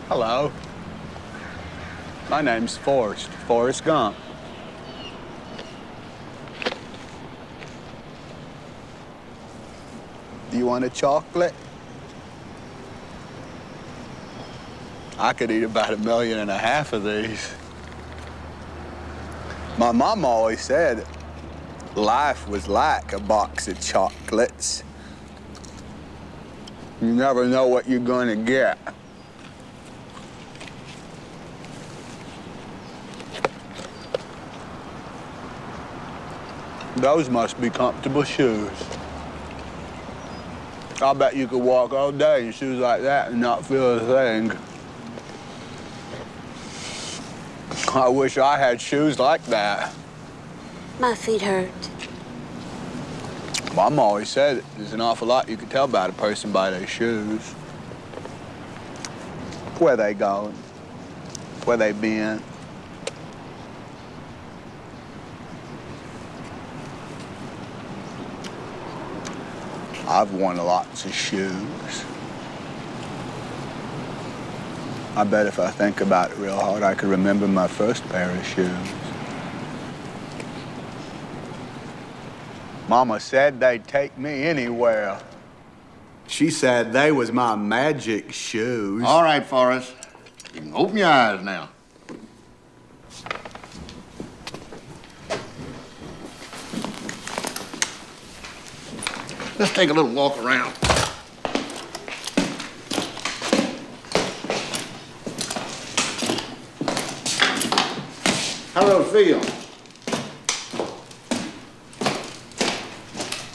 Hello. My name's Forrest Gump. Do you want a chocolate? I could eat about 1.5 million of these. My mom always said life was like a box of chocolates. You never know what you're gonna get. Those must be comfortable shoes. I bet you could walk all day in shoes like that and not feel a thing. I wish I had shoes like that. My feet hurt. Mom always said there's an awful lot you can tell about a person by their shoes. Where they going, where they been. I've worn lots of shoes. I bet if I think about it real hard, I could remember my first pair of shoes. Mama said they'd take me anywhere. She said they was my magic shoes. All right, Forrest. You can open your eyes now. Let's take a little walk around. How do they feel?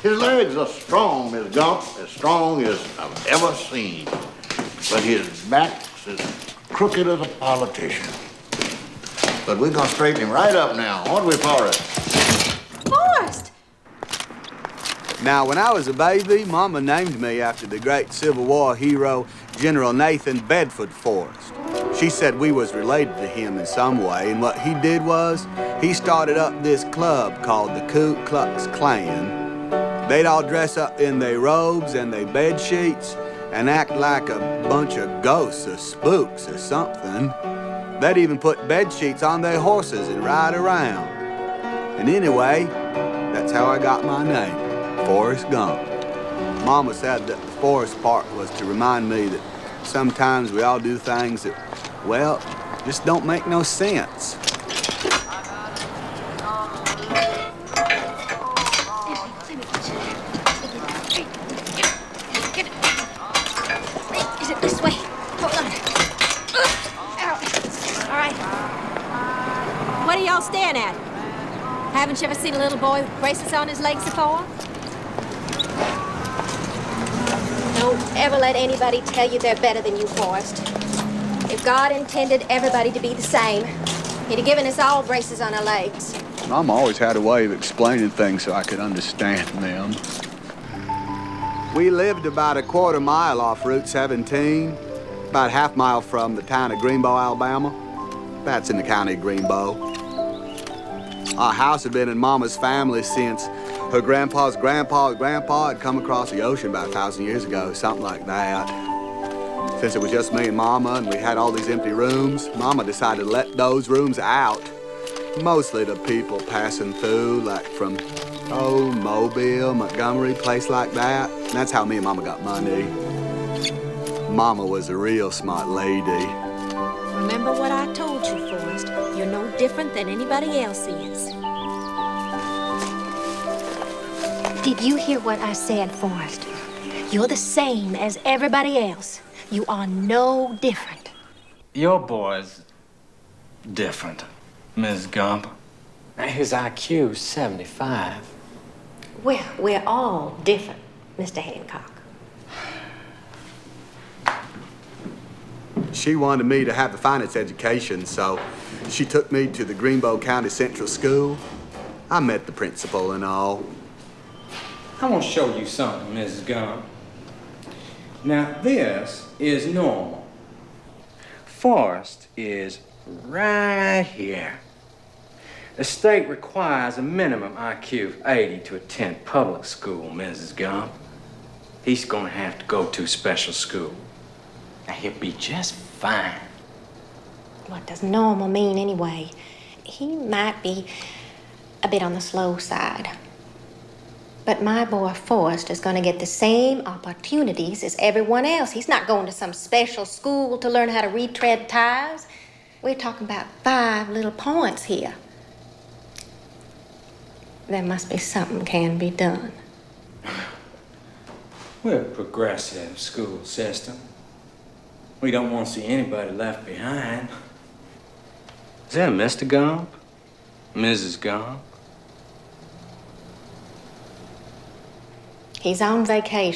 His legs are strong, Miss Gump, as strong as I've ever seen. But his back's as crooked as a politician. But we're gonna straighten him right up now, aren't we, Forrest? Forrest! Now, when I was a baby, Mama named me after the great Civil War hero, General Nathan Bedford Forrest. She said we was related to him in some way, and what he did was, he started up this club called the Ku Klux Klan. They'd all dress up in their robes and their bed sheets and act like a bunch of ghosts or spooks or something. They'd even put bed sheets on their horses and ride around. And anyway, that's how I got my name. Forrest Gump. Mama said that the Forrest part was to remind me that sometimes we all do things that, well, just don't make no sense. Is it this way? Hold on. Ow. All right. What are y'all staring at? Haven't you ever seen a little boy with braces on his legs before? Don't ever let anybody tell you they're better than you, Forrest. If God intended everybody to be the same, he'd have given us all braces on our legs. Mom always had a way of explaining things so I could understand them. We lived about a quarter mile off Route 17, about a half mile from the town of Greenbow, Alabama. That's in the county of Greenbow. Our house had been in Mama's family since her grandpa's grandpa had come across the ocean about 1,000 years ago, something like that. Since it was just me and Mama and we had all these empty rooms, Mama decided to let those rooms out, mostly to people passing through, like from, Mobile, Montgomery, place like that. And that's how me and Mama got money. Mama was a real smart lady. Remember what I told you, Forrest. You're no different than anybody else is. Did you hear what I said, Forrest? You're the same as everybody else. You are no different. Your boy's different, Ms. Gump. His IQ's 75. Well, we're all different, Mr. Hancock. She wanted me to have a finance education, so she took me to the Greenbow County Central School. I met the principal and all. I want to show you something, Mrs. Gump. Now, this is normal. Forrest is right here. The state requires a minimum IQ of 80 to attend public school, Mrs. Gump. He's going to have to go to special school. Now, he'll be just fine. What does normal mean anyway? He might be a bit on the slow side. But my boy Forrest is going to get the same opportunities as everyone else. He's not going to some special school to learn how to retread ties. We're talking about 5 little points here. There must be something can be done. We're a progressive school system. We don't want to see anybody left behind. Is that Mr. Gump? Mrs. Gump? He's on vacation.